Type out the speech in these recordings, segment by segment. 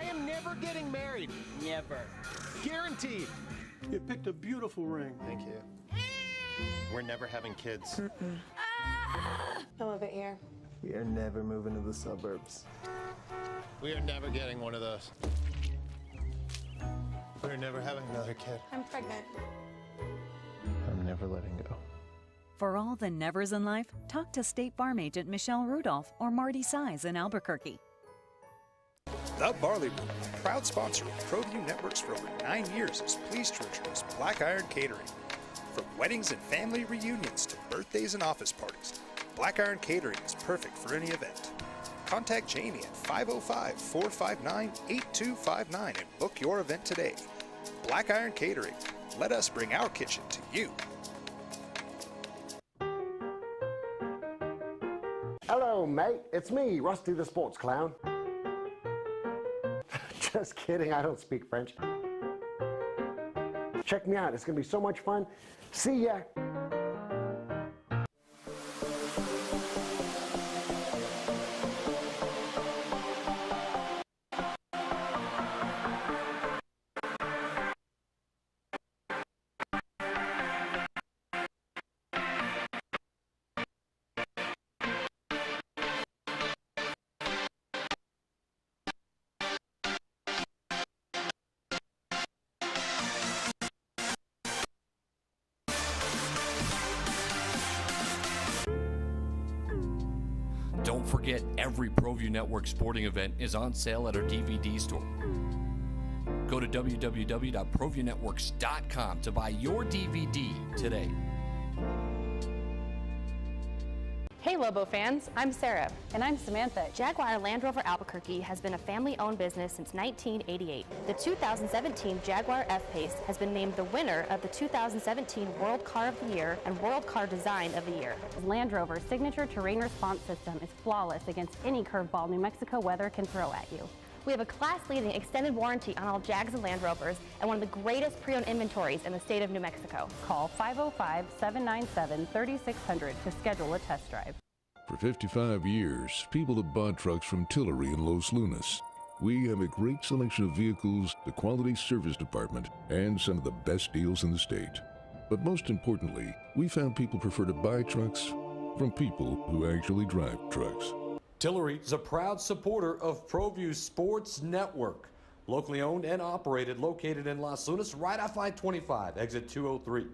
I am never getting married. Never. Guaranteed. You picked a beautiful ring. Thank you. We're never having kids. I love it here. We are never moving to the suburbs. We are never getting one of those. We're never having another kid. I'm pregnant. I'm never letting go. For all the nevers in life, talk to State Farm agent Michelle Rudolph or Marty Size in Albuquerque. The Barley Room, proud sponsor of Proview Networks for over 9 years, is pleased to introduce Black Iron Catering. From weddings and family reunions to birthdays and office parties, Black Iron Catering is perfect for any event. Contact Jamie at 505-459-8259 and book your event today. Black Iron Catering. Let us bring our kitchen to you. Hello, mate. It's me, Rusty the Sports Clown. Just kidding, I don't speak French. Check me out, it's gonna be so much fun. See ya. Don't forget, every Proview Network sporting event is on sale at our DVD store. Go to www.proviewNetworks.com to buy your DVD today. Hey Lobo fans, I'm Sarah. And I'm Samantha. Jaguar Land Rover Albuquerque has been a family-owned business since 1988. The 2017 Jaguar F-Pace has been named the winner of the 2017 World Car of the Year and World Car Design of the Year. Land Rover's signature terrain response system is flawless against any curveball New Mexico weather can throw at you. We have a class-leading extended warranty on all Jags and Land Rovers and one of the greatest pre-owned inventories in the state of New Mexico. Call 505-797-3600 to schedule a test drive. For 55 years, people have bought trucks from Tillery in Los Lunas. We have a great selection of vehicles, the quality service department, and some of the best deals in the state. But most importantly, we found people prefer to buy trucks from people who actually drive trucks. Tillery is a proud supporter of Proview Sports Network. Locally owned and operated, located in Los Lunas, right off I-25, exit 203.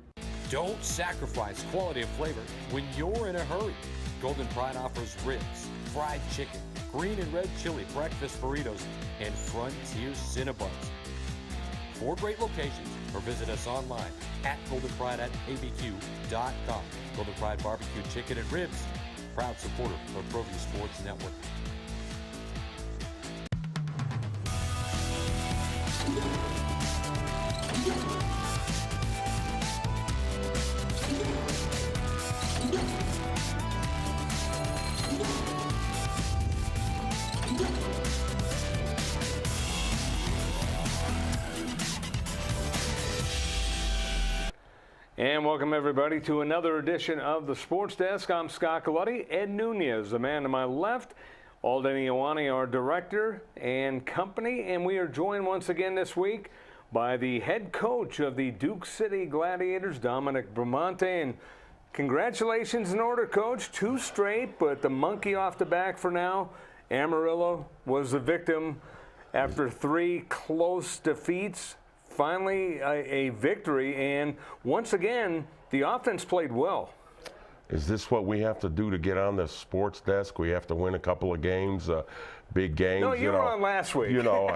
Don't sacrifice quality and flavor when you're in a hurry. Golden Pride offers ribs, fried chicken, green and red chili, breakfast burritos, and Frontier Cinnabons. 4 great locations, or visit us online at goldenpride@abq.com. Golden Pride Barbecue Chicken and Ribs, proud supporter of Proview Sports Network. And welcome everybody to another edition of the Sports Desk. I'm Scott Galletti. Ed Nunez, the man to my left, Alden Ioane, our director and company, and we are joined once again this week by the head coach of the Duke City Gladiators, Dominic Bramante. And congratulations in order, Coach. 2 straight, but the monkey off the back for now. Amarillo was the victim after 3 close defeats. Finally, a victory, and once again, the offense played well. Is this what we have to do to get on the sports desk? We have to win a couple of games, big games. No, you were on last week. You know,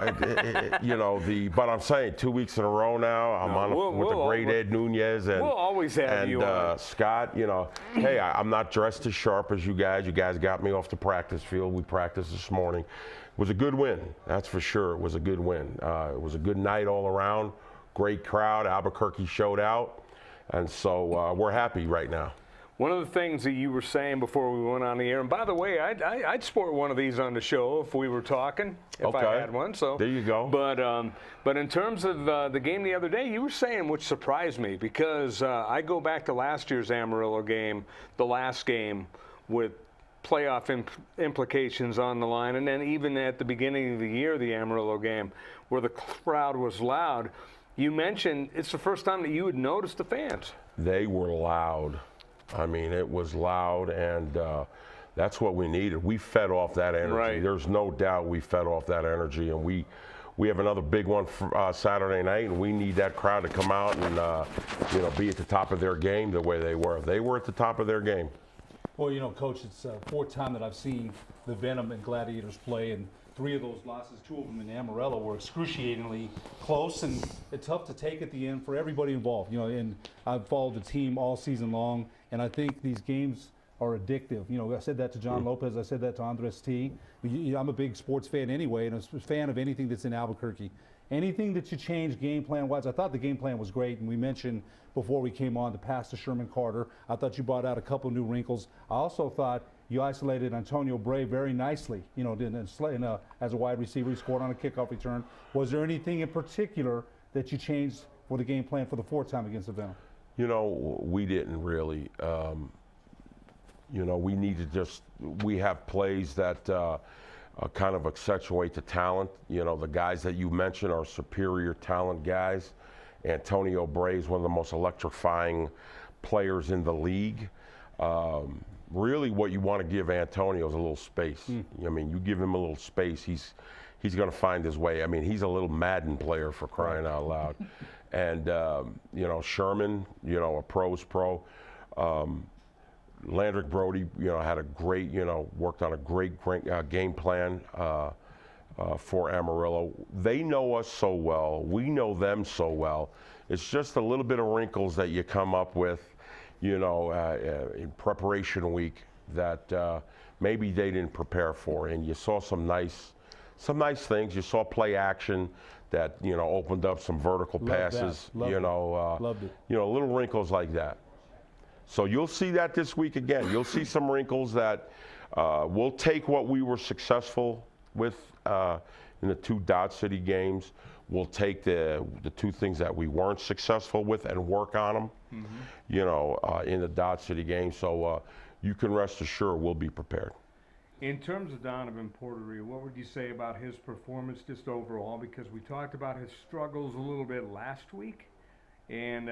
but I'm saying 2 weeks in a row now. I'm with the great Ed Nunez and we'll always have you on. Scott. Hey, I'm not dressed as sharp as you guys. You guys got me off the practice field. We practiced this morning. It was a good win, that's for sure. It was a good win. It was a good night all around. Great crowd. Albuquerque showed out, and so we're happy right now. One of the things that you were saying before we went on the air, and by the way, I'd sport one of these on the show if we were talking, if I had one. So there you go. But in terms of the game the other day, you were saying, which surprised me, because I go back to last year's Amarillo game, the last game, with playoff implications on the line. And then even at the beginning of the year, the Amarillo game, where the crowd was loud, you mentioned it's the first time that you had noticed the fans. They were loud. I mean, it was loud, and that's what we needed. We fed off that energy. Right. There's no doubt we fed off that energy, and we have another big one for, Saturday night, and we need that crowd to come out and be at the top of their game the way they were. They were at the top of their game. Well, Coach, it's the fourth time that I've seen the Venom and Gladiators play, and 3 of those losses, 2 of them in Amarillo, were excruciatingly close and tough to take at the end for everybody involved. And I've followed the team all season long, and I think these games are addictive. I said that to John Lopez, I said that to Andres T. I'm a big sports fan anyway, and a fan of anything that's in Albuquerque. Anything that you change game plan wise, I thought the game plan was great, and we mentioned before we came on the pass to Sherman Carter. I thought you brought out a couple new wrinkles. I also thought you isolated Antonio Bray very nicely, as a wide receiver. He scored on a kickoff return. Was there anything in particular that you changed for the game plan for the 4th time against the Venom? We didn't really. We need to we have plays that kind of accentuate the talent. The guys that you mentioned are superior talent guys. Antonio Bray is one of the most electrifying players in the league. Really what you want to give Antonio is a little space. I mean, you give him a little space, he's going to find his way. I mean, he's a little Madden player, for crying out loud. And, Sherman, a pro's pro. Landrick Brody, had a great, worked on a great game plan for Amarillo. They know us so well. We know them so well. It's just a little bit of wrinkles that you come up with, in preparation week that maybe they didn't prepare for. And you saw some nice things. You saw play action that, opened up some vertical passes. Loved it. Little wrinkles like that. So you'll see that this week again. You'll see some wrinkles that we'll take what we were successful with in the 2 Dodge City games. We'll take the 2 things that we weren't successful with and work on them, in the Dodge City game. So you can rest assured we'll be prepared. In terms of Donovan Porteria, what would you say about his performance just overall? Because we talked about his struggles a little bit last week, and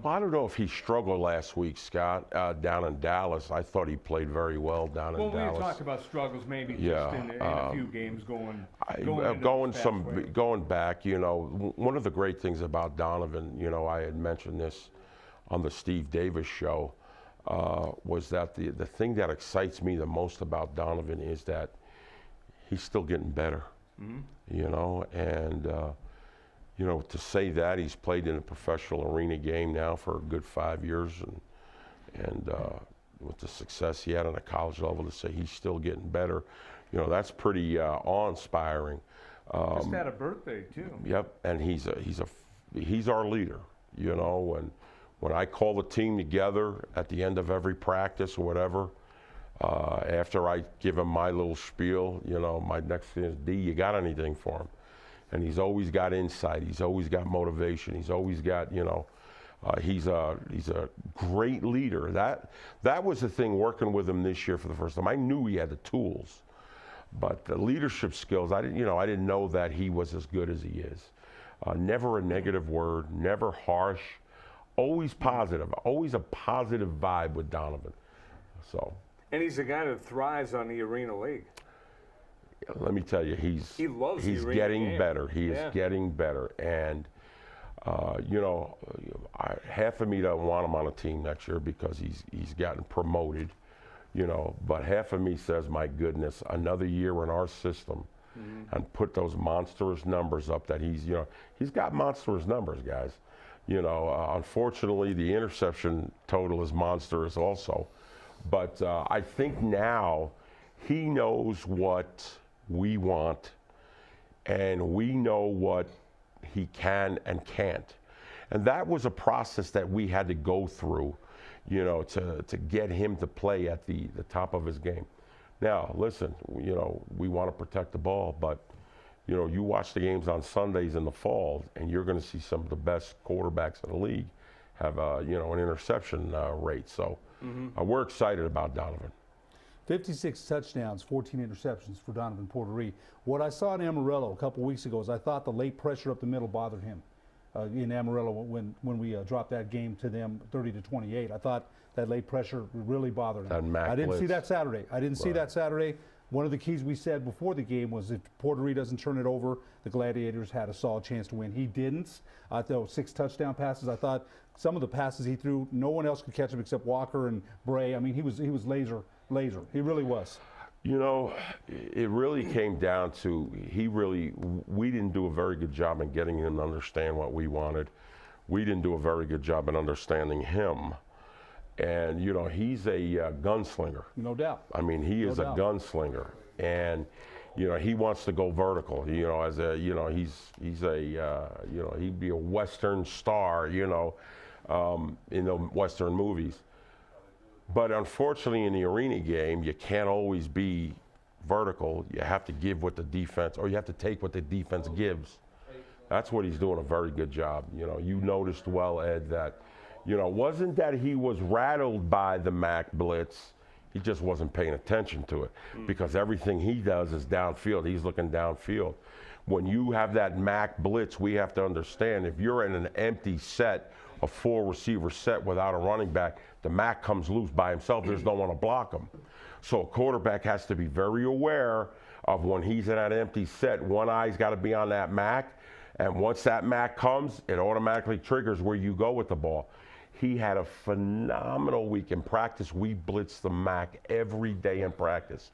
well, I don't know if he struggled last week, Scott, down in Dallas. I thought he played very well down in Dallas. Well, we talked about struggles maybe just in a few games going back. One of the great things about Donovan, I had mentioned this on the Steve Davis show, was that the thing that excites me the most about Donovan is that he's still getting better. To say that he's played in a professional arena game now for a good 5 years, and with the success he had on a college level, to say he's still getting better, that's pretty awe-inspiring. Just had a birthday too. Yep, and he's our leader. When I call the team together at the end of every practice or whatever, after I give him my little spiel, my next thing is, D, you got anything for him? And he's always got insight. He's always got motivation. He's always got, he's a great leader. That was the thing working with him this year for the first time. I knew he had the tools, but the leadership skills, I didn't know that he was as good as he is. Never a negative word, never harsh, always positive, always a positive vibe with Donovan. So. And he's a guy that thrives on the Arena League. Let me tell you, he's getting better. He is getting better, and half of me don't want him on a team next year because he's gotten promoted, But half of me says, my goodness, another year in our system, and put those monstrous numbers up that he's got monstrous numbers, guys. Unfortunately, the interception total is monstrous also, but I think now he knows what we want, and we know what he can and can't. And that was a process that we had to go through, to get him to play at the top of his game. Now, listen, we want to protect the ball, but, you watch the games on Sundays in the fall, and you're going to see some of the best quarterbacks in the league have, an interception rate. So We're excited about Donovan. 56 touchdowns, 14 interceptions for Donovan Porterie. What I saw in Amarillo a couple weeks ago is I thought the late pressure up the middle bothered him in Amarillo when we dropped that game to them 30-28. I thought that late pressure really bothered him. I didn't see that Saturday. See that Saturday. One of the keys we said before the game was if Porterie doesn't turn it over, the Gladiators had a solid chance to win. He didn't. I thought 6 touchdown passes. I thought some of the passes he threw, no one else could catch him except Walker and Bray. I mean, he was laser. He really was. You know, it really came down to we didn't do a very good job in getting him to understand what we wanted. We didn't do a very good job in understanding him. And, you know, he's a gunslinger. No doubt. I mean, he is a gunslinger. And, you know, he wants to go vertical. You know, as a, you know, he's a, you know, he'd be a Western star, you know, in the Western movies. But unfortunately, in the arena game, you can't always be vertical. You have to give what the defense, or you have to take what the defense gives. That's what he's doing a very good job. You know, you noticed well, Ed, that, you know, wasn't that he was rattled by the MAC blitz. He just wasn't paying attention to it because everything he does is downfield. He's looking downfield. When you have that MAC blitz, we have to understand if you're in an empty set, a 4-receiver set without a running back, the MAC comes loose by himself. There's no one to block him. So a quarterback has to be very aware of when he's in that empty set, one eye's got to be on that MAC. And once that MAC comes, it automatically triggers where you go with the ball. He had a phenomenal week in practice. We blitzed the MAC every day in practice.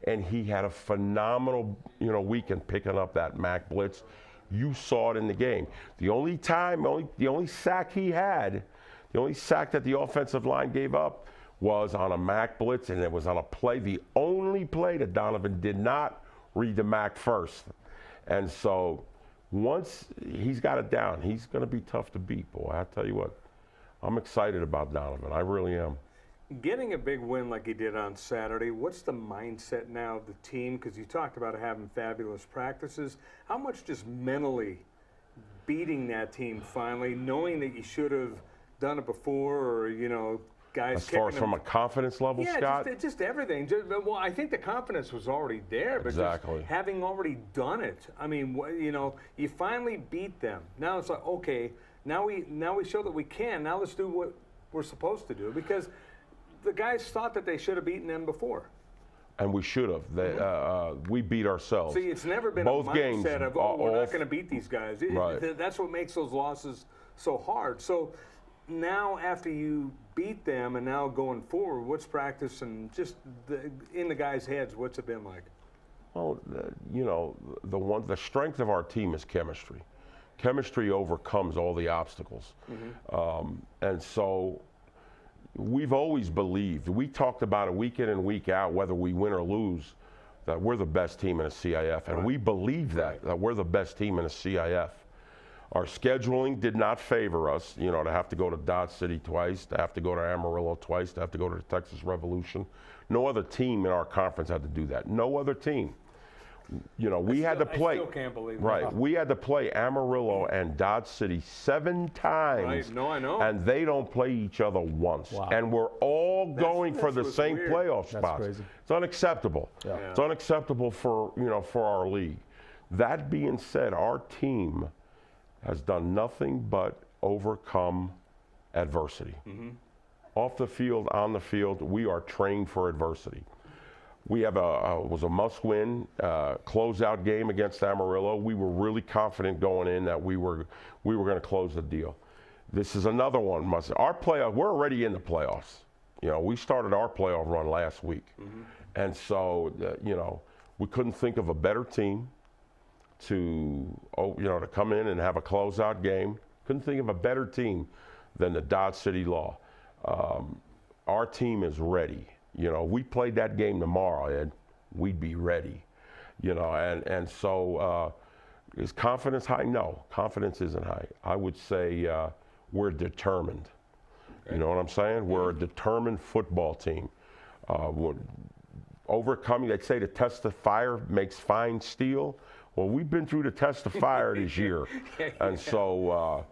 And he had a phenomenal, you know, week in picking up that MAC blitz. You saw it in the game. The only sack he had, the only sack that the offensive line gave up was on a MAC blitz, and it was on a play, the only play that Donovan did not read the MAC first. And so once he's got it down, he's going to be tough to beat, boy. I tell you what, I'm excited about Donovan. I really am. Getting a big win like he did on Saturday, what's the mindset now of the team? Because you talked about having fabulous practices. How much just mentally beating that team finally, knowing that you should have done it before, or, you know, guys as far as from a confidence level, Scott? Yeah, just everything. Well, I think the confidence was already there, but just having already done it. I mean, you know, you finally beat them. Now it's like, okay, now we show that we can. Now let's do what we're supposed to do, because the guys thought that they should have beaten them before. And we should have. We beat ourselves. See, it's never been both a mindset games of, oh, we're not going to beat these guys. Right. That's what makes those losses so hard. So now after you beat them and now going forward, what's practice and just in the guys' heads, what's it been like? Well, you know, the strength of our team is chemistry. Chemistry overcomes all the obstacles. And so we've always believed, we talked about it week in and week out, whether we win or lose, that we're the best team in a CIF. And we believe that we're the best team in a CIF. Our scheduling did not favor us, you know, to have to go to Dodge City twice, to have to go to Amarillo twice, to have to go to the Texas Revolution. No other team in our conference had to do that. No other team. You know, we had to play. I still can't believe that. Right. We had to play Amarillo and Dodge City 7 times. Right. No, I know. And they don't play each other once. Wow. And we're all going for the same playoff spots. That's crazy. It's unacceptable. Yeah. It's unacceptable for, you know, for our league. That being said, our team has done nothing but overcome adversity. Off the field, on the field, we are trained for adversity. We have was a must-win closeout game against Amarillo. We were really confident going in that we were going to close the deal. This is another one. Our playoff, we're already in the playoffs. You know, we started our playoff run last week, and so you know, we couldn't think of a better team to you know, to come in and have a closeout game. Couldn't think of a better team than the Dodge City Law. Our team is ready. You know, we played that game tomorrow, Ed, we'd be ready. You know, and so is confidence high? No, confidence isn't high. I would say we're determined. You know what I'm saying? We're a determined football team. Overcoming, they say the test of fire makes fine steel. Well, we've been through the test of fire this year. And so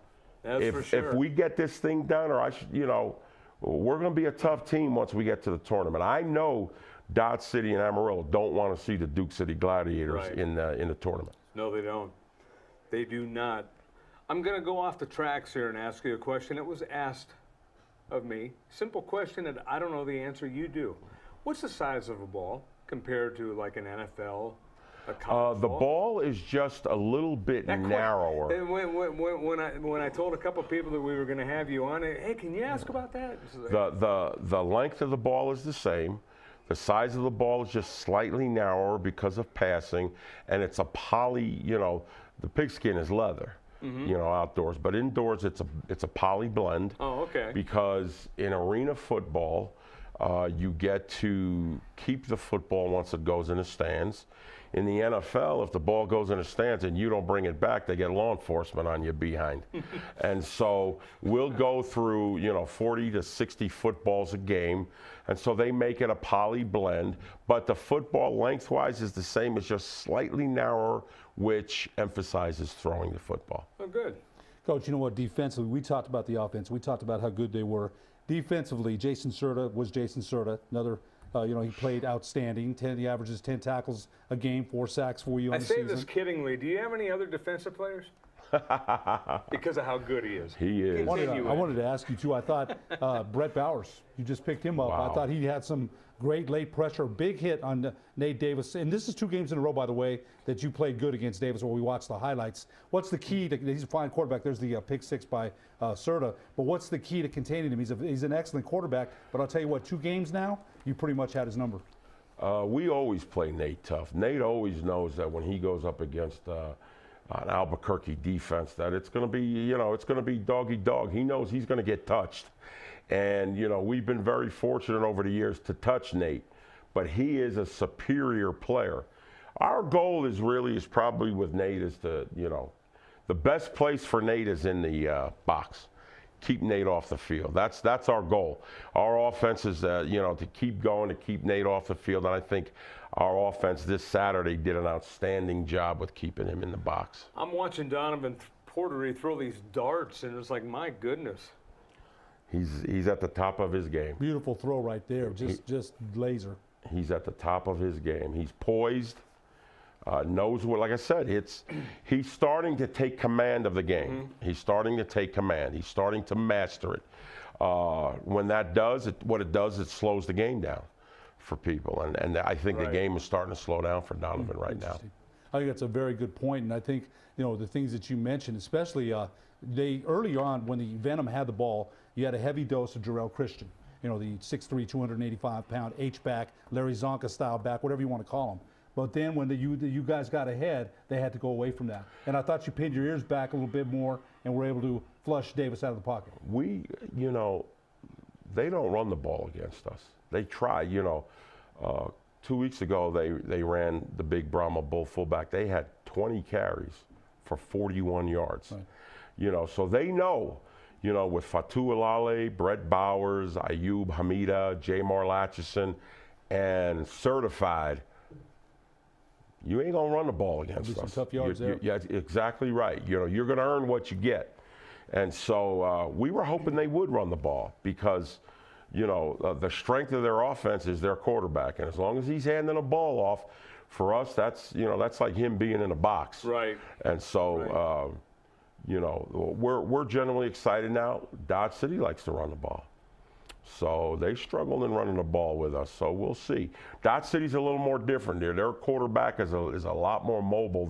if we get this thing done, or you know, we're going to be a tough team once we get to the tournament. I know Dodge City and Amarillo don't want to see the Duke City Gladiators in the tournament. No, they don't. They do not. I'm going to go off the tracks here and ask you a question that was asked of me. Simple question that I don't know the answer. You do. What's the size of a ball compared to like an NFL? The ball is just a little bit narrower. When I told a couple of people that we were going to have you on, hey, can you ask about that? The length of the ball is the same. The size of the ball is just slightly narrower because of passing, and it's a poly. You know, the pigskin is leather. You know, outdoors, but indoors it's a poly blend. Oh, okay. Because in arena football, you get to keep the football once it goes in the stands. In the NFL, if the ball goes in the stands and you don't bring it back, they get law enforcement on you behind. And so we'll go through, you know, 40 to 60 footballs a game. And so they make it a poly blend. But the football lengthwise is the same. It's just slightly narrower, which emphasizes throwing the football. Oh, good. Coach, you know what, defensively, we talked about the offense. We talked about how good they were. Defensively, Jason Serta was Jason Serta, another you know, he played outstanding. He averages 10 tackles a game, 4 sacks for you on the season. I say this kiddingly. Do you have any other defensive players? Because of how good he is. He is. I wanted to ask you, too. I thought Brett Bowers, you just picked him up. Wow. I thought he had some great late pressure, big hit on Nate Davis. And this is 2 games in a row, by the way, that you played good against Davis, where we watched the highlights. What's the key? He's a fine quarterback. There's the pick 6 by Serta. But what's the key to containing him? He's an excellent quarterback. But I'll tell you what, 2 games now, you pretty much had his number. We always play Nate tough. Nate always knows that when he goes up against an Albuquerque defense, that it's going to be, you know, it's going to be dog eat dog. He knows he's going to get touched. And, you know, we've been very fortunate over the years to touch Nate, but he is a superior player. Our goal is probably with Nate is to, you know, the best place for Nate is in the box. Keep Nate off the field. That's our goal. Our offense is, you know, to keep going, to keep Nate off the field. And I think our offense this Saturday did an outstanding job with keeping him in the box. I'm watching Donovan Porter throw these darts, and it's like, my goodness. He's at the top of his game. Beautiful throw right there, just laser. He's at the top of his game. He's poised, knows what, like I said, he's starting to take command of the game. He's starting to take command. He's starting to master it. When that does, what it does, it slows the game down for people. And I think the game is starting to slow down for Donovan right now. I think that's a very good point. And I think, you know, the things that you mentioned, especially early on when the Venom had the ball, you had a heavy dose of Jarrell Christian. You know, the 6'3", 285-pound H-back, Larry Zonka style back, whatever you want to call him. But then when you guys got ahead, they had to go away from that. And I thought you pinned your ears back a little bit more and were able to flush Davis out of the pocket. You know, they don't run the ball against us. They try, you know. 2 weeks ago, they ran the big Brahma Bull fullback. They had 20 carries for 41 yards. Right. You know, so they know, you know, with Fatu Alale, Brett Bowers, Ayub Hamida, Jamar Latchison, and Certified, you ain't gonna run the ball against us. Some tough yards there. Yeah, exactly right. You know, you're gonna earn what you get. And so we were hoping they would run the ball because, you know, the strength of their offense is their quarterback. And as long as he's handing the ball off, for us, that's, you know, that's like him being in a box. Right. And so, you know, we're generally excited now. Dodge City likes to run the ball. So they struggled in running the ball with us. So we'll see. Dodge City's a little more different there. Their quarterback is a lot more mobile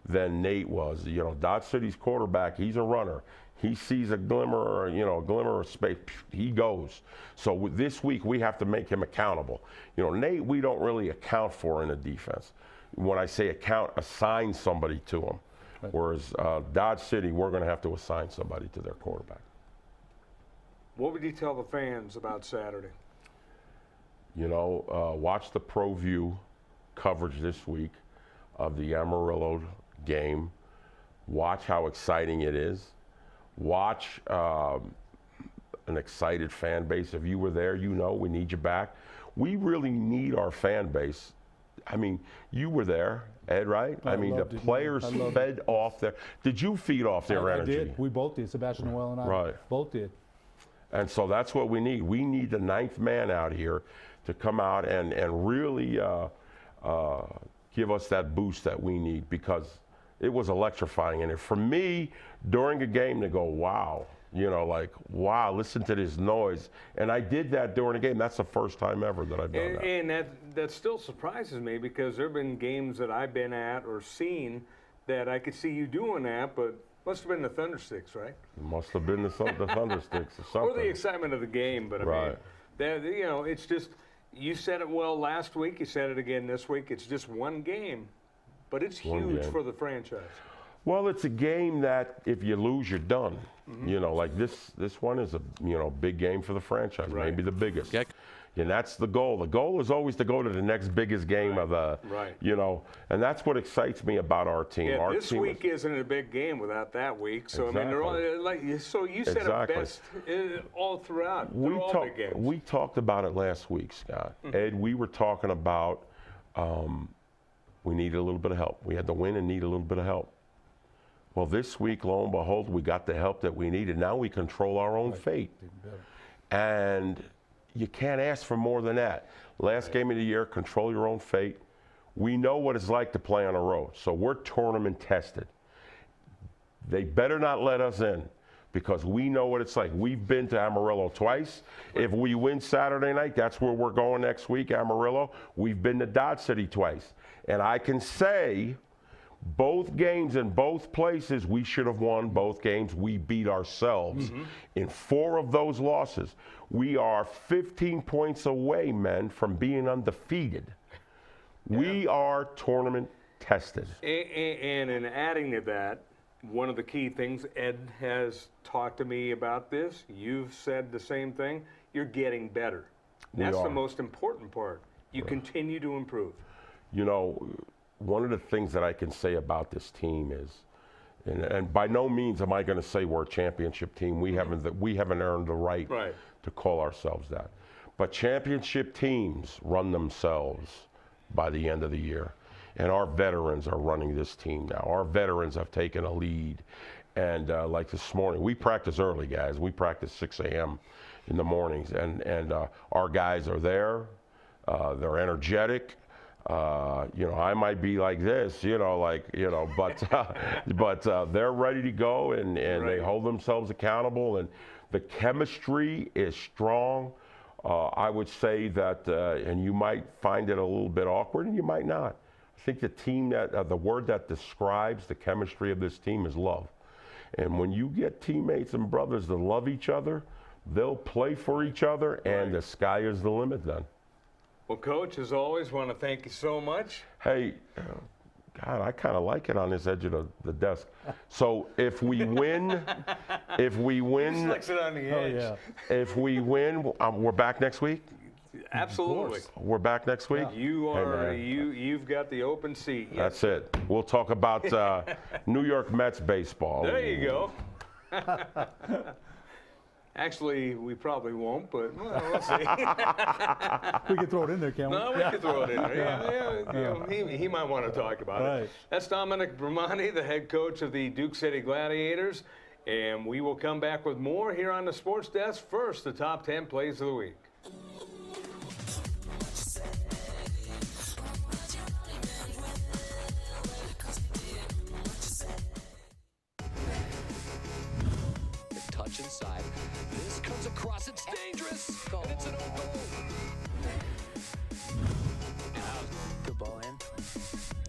than Nate was. You know, Dodge City's quarterback, he's a runner. He sees a glimmer, you know, a glimmer of space, he goes. So this week we have to make him accountable. You know, Nate, we don't really account for in the defense. When I say account, assign somebody to him. Right. Whereas Dodge City, we're going to have to assign somebody to their quarterback. What would you tell the fans about Saturday? You know, watch the Proview coverage this week of the Amarillo game. Watch how exciting it is. Watch an excited fan base. If you were there, you know we need you back. We really need our fan base. I mean, you were there, Ed, right? I mean, the players fed off there. Did you feed off their energy? I did. We both did. Sebastian Noel and I both did. And so that's what we need. We need the 9th man out here to come out and really give us that boost that we need, because it was electrifying. And for me, during a game, to go, wow, you know, like, wow, listen to this noise. And I did that during a game. That's the first time ever that I've done that. And that still surprises me, because there have been games that I've been at or seen that I could see you doing that, but must have been the Thundersticks, right? It must have been the Thundersticks or something. Or the excitement of the game, but I mean, that, you know, it's just, you said it well last week, you said it again this week, it's just one game, but it's huge for the franchise. Well, it's a game that if you lose, you're done. You know, like this one is a, you know, big game for the franchise, maybe the biggest. And that's the goal. The goal is always to go to the next biggest game of the, you know, and that's what excites me about our team. Yeah, our this team week isn't a big game without that week. So I mean, they're all like, so you said it best all throughout. They're all big games. We talked about it last week, Scott. Ed, we were talking about we needed a little bit of help. We had to win and need a little bit of help. Well, this week, lo and behold, we got the help that we needed. Now we control our own fate. And you can't ask for more than that. Last game of the year, control your own fate. We know what it's like to play on the road, so we're tournament tested. They better not let us in, because we know what it's like. We've been to Amarillo twice. If we win Saturday night, that's where we're going next week, Amarillo. We've been to Dodge City twice. And I can say, both games in both places, we should have won both games. We beat ourselves in 4 of those losses. We are 15 points away, men, from being undefeated. We are tournament tested. And in adding to that, one of the key things, Ed has talked to me about this. You've said the same thing. You're getting better. That's the most important part. You continue to improve. You know, one of the things that I can say about this team is, and by no means am I going to say we're a championship team. We haven't earned the right to call ourselves that. But championship teams run themselves by the end of the year. And our veterans are running this team now. Our veterans have taken a lead. And like this morning, we practice early, guys. We practice 6 a.m. in the mornings. And our guys are there. They're energetic. You know, I might be like this, you know, but they're ready to go, and they hold themselves accountable, and the chemistry is strong. I would say that, and you might find it a little bit awkward, and you might not. I think the team that, the word that describes the chemistry of this team is love. And when you get teammates and brothers that love each other, they'll play for each other, and the sky is the limit then. Well, Coach, as always, want to thank you so much. Hey, God, I kind of like it on this edge of the desk. So if we win, He slicks it on the edge. If we win, we're back next week? Absolutely. We're back next week? You are, you've got the open seat. Yes. That's it. We'll talk about New York Mets baseball. There you go. Actually, we probably won't, but we'll see. We can throw it in there, can't we? No, we can throw it in there. He might want to talk about it. That's Dominic Bramante, the head coach of the Duke City Gladiators. And we will come back with more here on the Sports Desk. First, the top 10 plays of the week. Touch inside. This comes across. It's dangerous. And it's an own goal. Good ball in.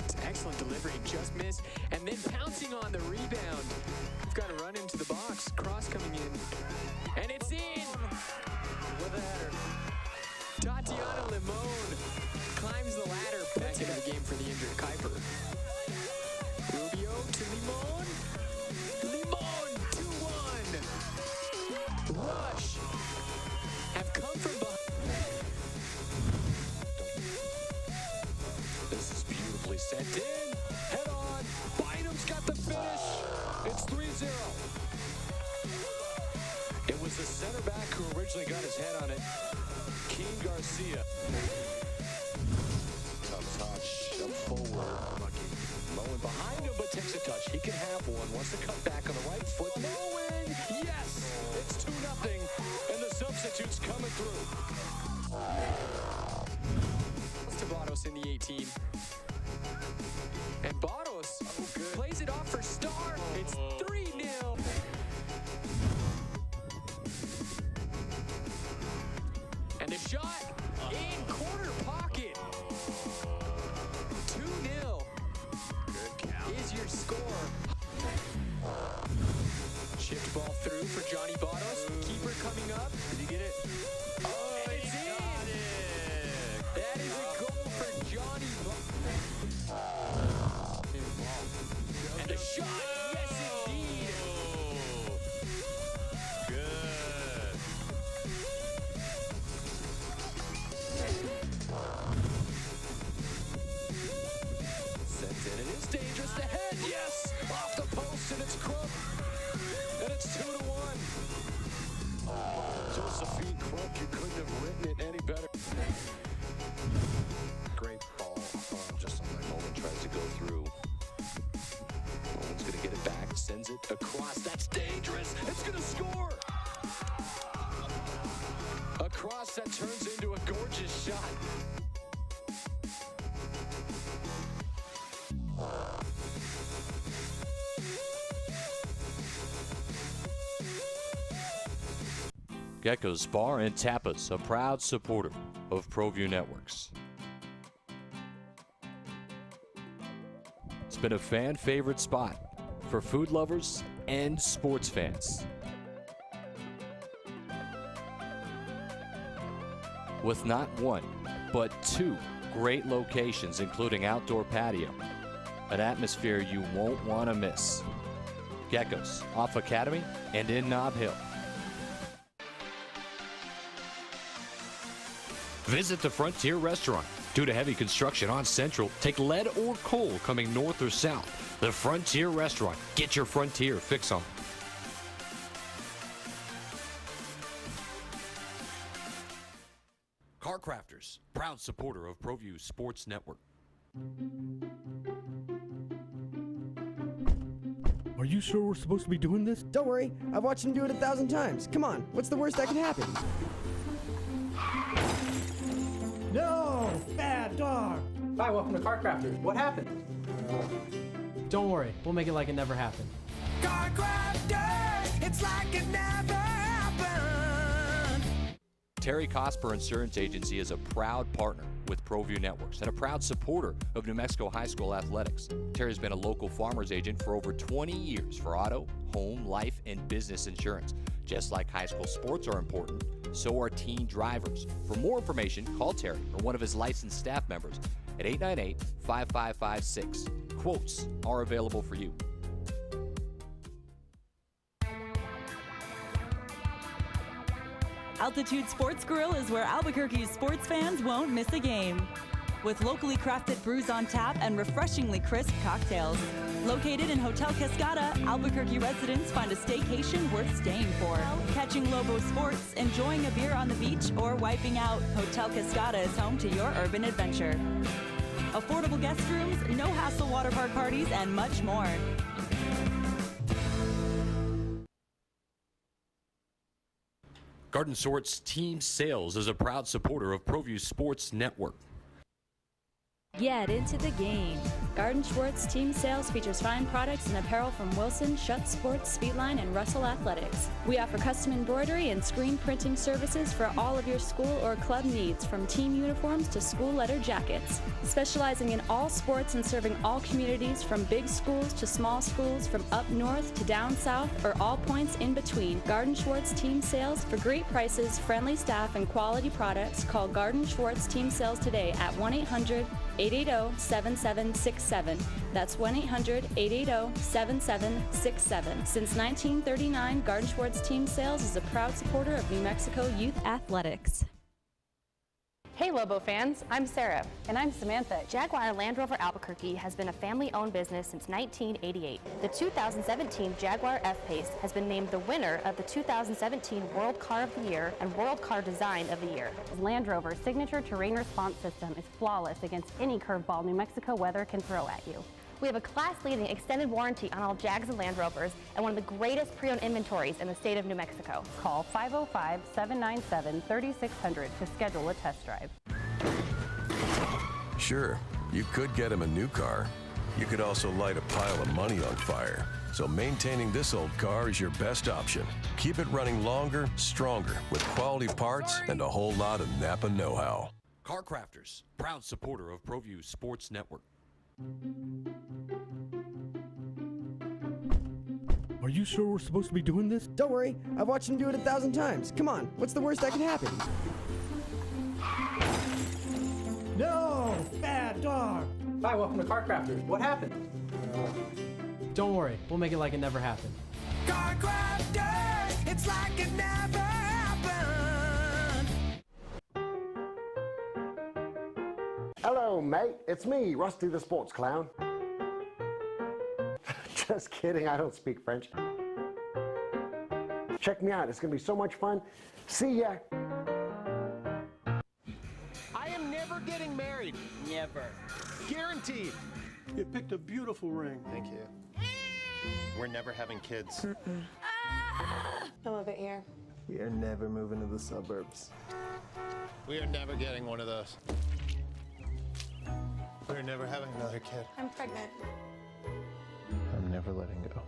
It's excellent delivery. Just missed. And then pouncing on the rebound. We've got to run into the box. Cross coming in. And it's in. With a header. Tatiana Limon climbs the ladder. Back into the game for the injured Kuiper. Rubio to Limon. Limon 2-1. Rush have come from behind. This is beautifully sent in. Head on. Bynum's got the finish. It's 3-0. It was the center back who originally got his head on it. Keen Garcia. Tough touch. Up forward. Lowen behind him, but takes a touch. He can have one. Wants to cut back on the right foot. Lowen! Yes! It's 2-0. in the 18. And Barros plays it off for Star. It's 3-0. And a shot in corner pocket. 2-0 is your score. Chipped ball through for Johnny Barros. Keeper coming up. Did he get it? Oh, and it's in. That is a goal for Johnny Barros. And a shot. Yes, indeed. Good. Sends in. It is dangerous to head. Yes. Off the post, and it's Crump. And it's 2-1. Josephine Crump, you couldn't have written it any better. Great ball. Just on like Nolan tries to go through. Nolan's going to get it back. Sends it across. That's dangerous. It's going to score. A cross that turns into a gorgeous shot. Geckos Bar and Tapas, a proud supporter of Proview Networks. It's been a fan favorite spot for food lovers and sports fans. With not one, but two great locations, including outdoor patio, an atmosphere you won't want to miss. Geckos off Academy and in Nob Hill. Visit the Frontier Restaurant. Due to heavy construction on Central, take lead or coal coming north or south. The Frontier Restaurant. Get your Frontier fix on. Car Crafters, proud supporter of Proview Sports Network. Are you sure we're supposed to be doing this? Don't worry, I've watched him do it 1,000 times. Come on, what's the worst that can happen? No! Bad dog! Hi, welcome to Car Crafters. What happened? Don't worry, we'll make it like it never happened. Car Crafters, it's like it never happened. Terry Cosper Insurance Agency is a proud partner with Proview Networks and a proud supporter of New Mexico High School athletics. Terry's been a local farmer's agent for over 20 years for auto, home, life, and business insurance. Just like high school sports are important, so are teen drivers. For more information, call Terry or one of his licensed staff members at 898-5556. Quotes are available for you. Altitude Sports Grill is where Albuquerque's sports fans won't miss a game. With locally crafted brews on tap and refreshingly crisp cocktails. Located in Hotel Cascada, Albuquerque residents find a staycation worth staying for. Catching Lobo sports, enjoying a beer on the beach, or wiping out, Hotel Cascada is home to your urban adventure. Affordable guest rooms, no-hassle water park parties, and much more. Garden Sort's Team Sales is a proud supporter of Proview Sports Network. Get into the game. Garden Schwartz Team Sales features fine products and apparel from Wilson, Schutt Sports, Speedline, and Russell Athletics. We offer custom embroidery and screen printing services for all of your school or club needs, from team uniforms to school letter jackets. Specializing in all sports and serving all communities, from big schools to small schools, from up north to down south, or all points in between. Garden Schwartz Team Sales. For great prices, friendly staff, and quality products, call Garden Schwartz Team Sales today at 1-800-880-7767. That's 1-800-880-7767. Since 1939, Garden Schwartz Team Sales is a proud supporter of New Mexico youth athletics. Hey Lobo fans, I'm Sarah. And I'm Samantha. Jaguar Land Rover Albuquerque has been a family-owned business since 1988. The 2017 Jaguar F-Pace has been named the winner of the 2017 World Car of the Year and World Car Design of the Year. Land Rover's signature terrain response system is flawless against any curveball New Mexico weather can throw at you. We have a class-leading extended warranty on all Jags and Land Rovers and one of the greatest pre-owned inventories in the state of New Mexico. Call 505-797-3600 to schedule a test drive. Sure, you could get him a new car. You could also light a pile of money on fire. So maintaining this old car is your best option. Keep it running longer, stronger, with quality parts and a whole lot of Napa know-how. Car Crafters, proud supporter of Proview Sports Network. Are you sure we're supposed to be doing this? Don't worry, I've watched him do it 1,000 times. Come on, what's the worst that could happen? No! Bad dog! Hi, welcome to Car Crafters. What happened? Don't worry, we'll make it like it never happened. Car crafters, it's like it never happened. Hello, mate. It's me, Rusty the Sports Clown. Just kidding, I don't speak French. Check me out, it's gonna be so much fun. See ya. I am never getting married. Never. Guaranteed. You picked a beautiful ring. Thank you. We're never having kids. I love it here. We are never moving to the suburbs. We are never getting one of those. We're never having another kid. I'm pregnant. I'm never letting go.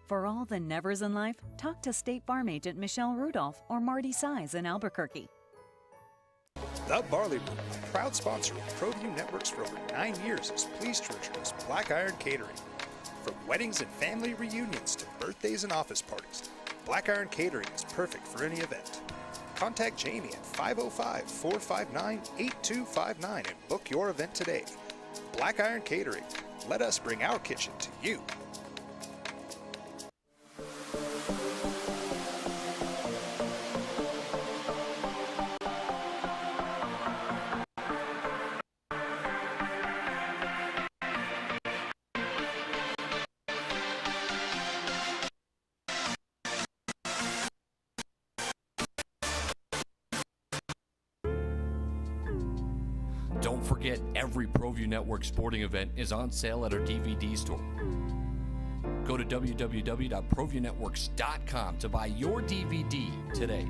For all the nevers in life, talk to State Farm agent Michelle Rudolph or Marty Size in Albuquerque. The Barley Room, proud sponsor of Proview Networks for over 9 years, is pleased to introduce Black Iron Catering. From weddings and family reunions to birthdays and office parties, Black Iron Catering is perfect for any event. Contact Jamie at 505-459-8259 and book your event today. Black Iron Catering. Let us bring our kitchen to you. Don't forget, every Proview Network sporting event is on sale at our DVD store. Go to www.proviewNetworks.com to buy your DVD today.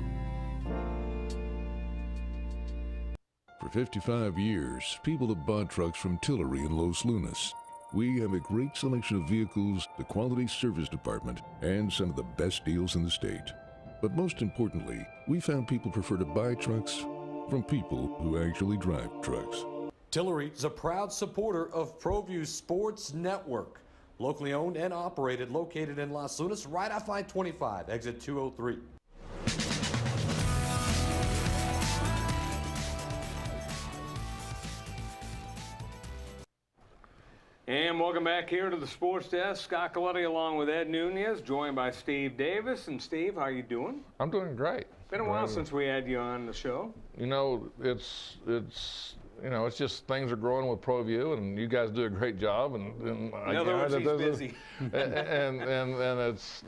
For 55 years, people have bought trucks from Tillery in Los Lunas. We have a great selection of vehicles, the quality service department, and some of the best deals in the state. But most importantly, we found people prefer to buy trucks from people who actually drive trucks. Tillery is a proud supporter of Proview Sports Network. Locally owned and operated, located in Las Lunas, right off I-25, exit 203. And welcome back here to the Sports Desk. Scott Coletti along with Ed Nunez, joined by Steve Davis. And Steve, how you doing? I'm doing great. Been a while since we had you on the show. You know, it's just things are growing with Proview, and you guys do a great job. And in other words, he's busy. and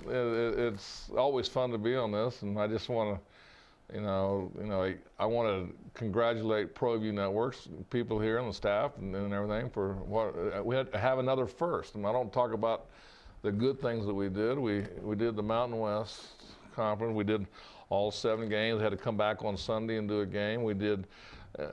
it's always fun to be on this. And I just want to, I want to congratulate Proview Networks, people here and the staff and everything for what we had to have another first. And I don't talk about the good things that we did. We did the Mountain West Conference. We did all 7 games. Had to come back on Sunday and do a game. We did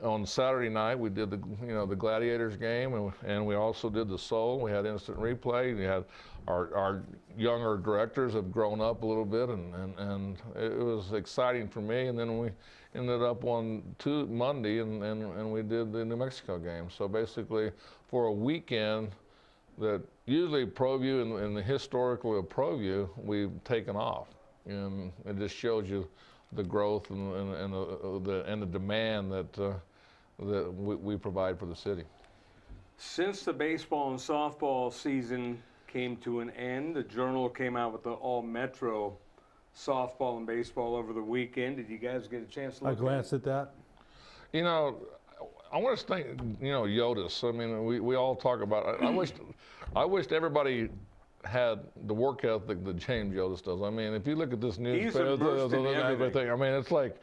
on Saturday night. We did the Gladiators game, and we also did the Soul. We had instant replay. We had our younger directors have grown up a little bit, and it was exciting for me. And then we ended up on Monday, and we did the New Mexico game. So basically, for a weekend that usually Proview and the historically of Proview, we've taken off. And it just shows you the growth and the demand that we provide for the city. Since the baseball and softball season came to an end, the Journal came out with the all-Metro softball and baseball over the weekend. Did you guys get a chance to look I glanced at that. You know, I want to thank Yodis. I mean, we all talk about it. I wished everybody had the work ethic that James Yodis does. I mean, if you look at this newspaper, everything. I mean, it's like,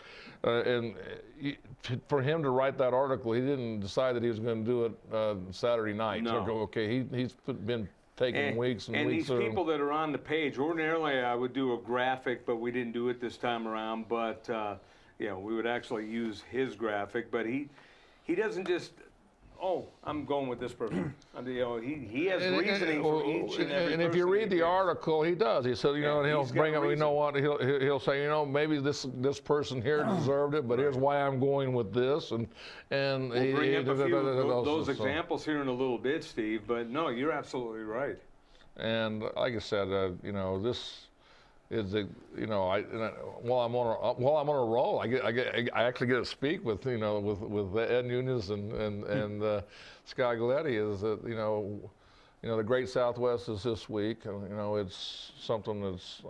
for him to write that article, he didn't decide that he was going to do it Saturday night. No. Okay, he's been taking weeks and weeks. And these people that are on the page, ordinarily I would do a graphic, but we didn't do it this time around. But we would actually use his graphic. But he doesn't just oh, I'm going with this person. You know, he has reasoning for each and every And if you person read the article, he does. He said, you know, and he'll he's got bring up, you know reason. what, he'll say, you know, maybe this person here deserved it, but here's why I'm going with this. And We'll bring up a few of those examples here in a little bit, Steve. But no, you're absolutely right. And like I said, you know, this is the, you know, while I'm on a roll, I actually get to speak with, you know, with Ed Nunez and Scott Galletti. Is that, you know, the Great Southwest is this week, and you know, it's something that's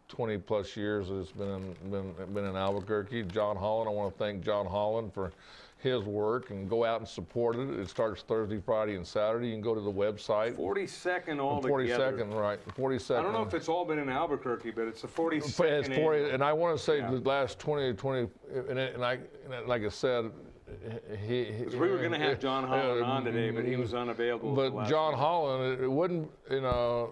20 plus years that it's been in Albuquerque. John Holland, I want to thank John Holland for his work, and go out and support it. It starts Thursday, Friday, and Saturday. You can go to the website. 42nd altogether. 42nd, right? 42nd. I don't know if it's all been in Albuquerque, but it's a 42nd. It's 40, and I want to say the last 20, and like I said, we were going to have John Holland on today, but he was unavailable. But John Holland, it wouldn't, you know,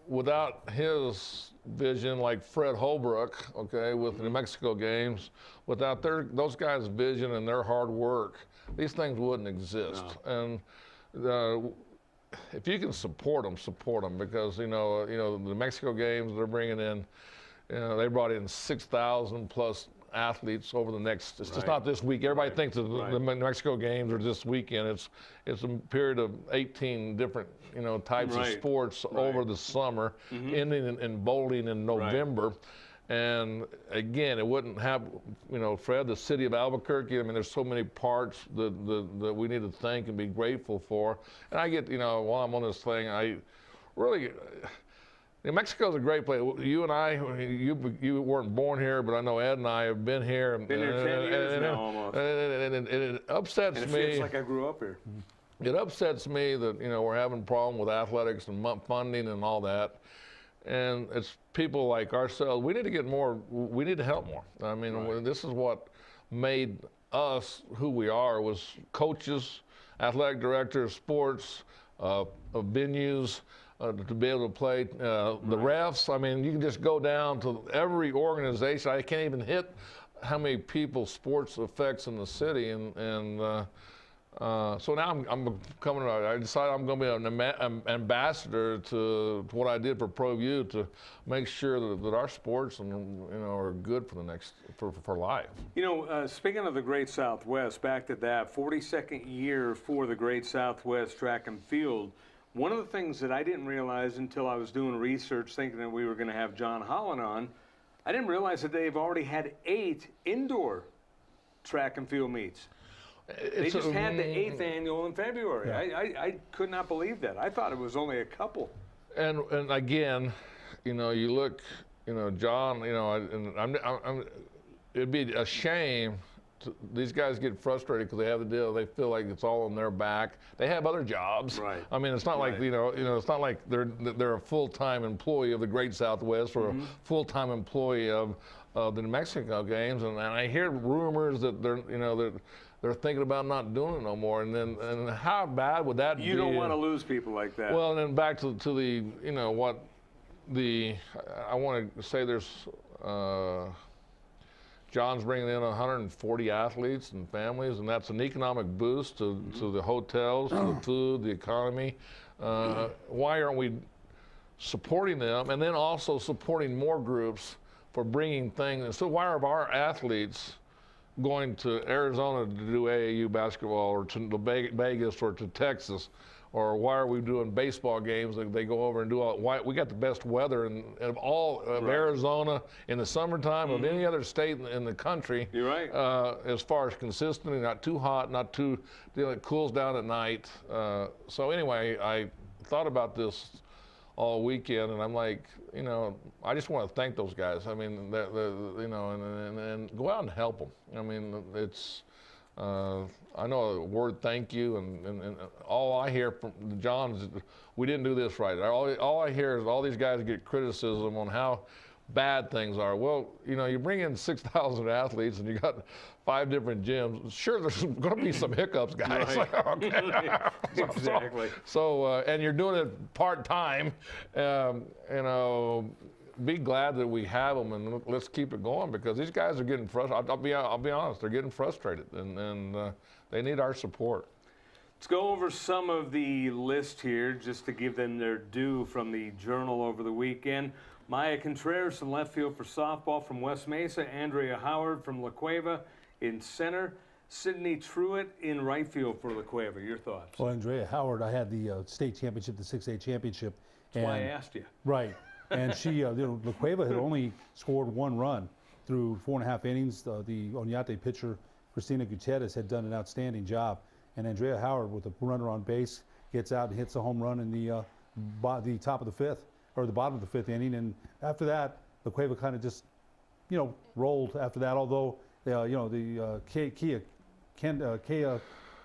without his vision, like Fred Holbrook, okay, with the New Mexico games, without those guys' vision and their hard work, these things wouldn't exist. No. And if you can support them, because you know the New Mexico games they're bringing in, you know, they brought in 6,000 plus athletes over the next. It's just not this week. Everybody thinks that the New Mexico games are this weekend. It's a period of 18 different types of sports over the summer, ending in bowling in November. And again, it wouldn't have, Fred, the city of Albuquerque. I mean, there's so many parts that we need to thank and be grateful for. And I get, while I'm on this thing, I really. New Mexico's a great place. You and I, you weren't born here, but I know Ed and I have been here. Been here 10 years now, almost. And it upsets me. And it feels like I grew up here. It upsets me that, we're having a problem with athletics and funding and all that. And it's people like ourselves, we need to get more, we need to help more. I mean, this is what made us who we are, was coaches, athletic directors, sports, venues, to be able to play, the refs. I mean, you can just go down to every organization. I can't even hit how many people sports affects in the city. So now I'm coming. I decided I'm going to be an ambassador to what I did for Proview, to make sure that our sports are good for the next for life. Speaking of the Great Southwest, back to that 42nd year for the Great Southwest track and field. One of the things that I didn't realize until I was doing research, thinking that we were going to have John Holland on, I didn't realize that they've already had 8 indoor track and field meets. They just had the 8th annual in February. Yeah. I could not believe that. I thought it was only a couple. And again, you look, John, it'd be a shame. These guys get frustrated because they have the deal. They feel like it's all on their back. They have other jobs. Right. I mean, it's not like it's not like they're a full-time employee of the Great Southwest or a full-time employee of the New Mexico games. And I hear rumors that they're thinking about not doing it no more. And how bad would that be? You don't want to lose people like that. Well, and then back to the I want to say there's. John's bringing in 140 athletes and families, and that's an economic boost to the hotels, to the food, the economy. Why aren't we supporting them, and then also supporting more groups for bringing things? So why are our athletes going to Arizona to do AAU basketball, or to Vegas, or to Texas? Or why are we doing baseball games? They go over and do all. Why we got the best weather of all of Arizona in the summertime of any other state in the country. You're right. As far as consistency, not too hot, not too. It cools down at night. So anyway, I thought about this all weekend, and I'm like, I just want to thank those guys. I mean, and go out and help them. I mean, it's. I know a word thank you, and all I hear from John is, we didn't do this right. All I hear is all these guys get criticism on how bad things are. Well, you bring in 6,000 athletes and you got 5 different gyms. Sure, there's going to be some hiccups, guys. Right. Exactly. So and you're doing it part-time, be glad that we have them, and let's keep it going, because these guys are getting frustrated. I'll be honest, they're getting frustrated, and they need our support. Let's go over some of the list here just to give them their due from the Journal over the weekend. Maya Contreras in left field for softball from West Mesa. Andrea Howard from La Cueva in center. Sydney Truitt in right field for La Cueva. Your thoughts? Well, Andrea Howard, I had the state championship, the 6A championship. That's why I asked you. Right. And she, La Cueva had only scored 1 run through 4.5 innings. The Oñate pitcher, Cristina Gutierrez, had done an outstanding job. And Andrea Howard, with a runner on base, gets out and hits a home run in the top of the 5th, or the bottom of the 5th inning. And after that, La Cueva kind of just, rolled after that. Although, Kendra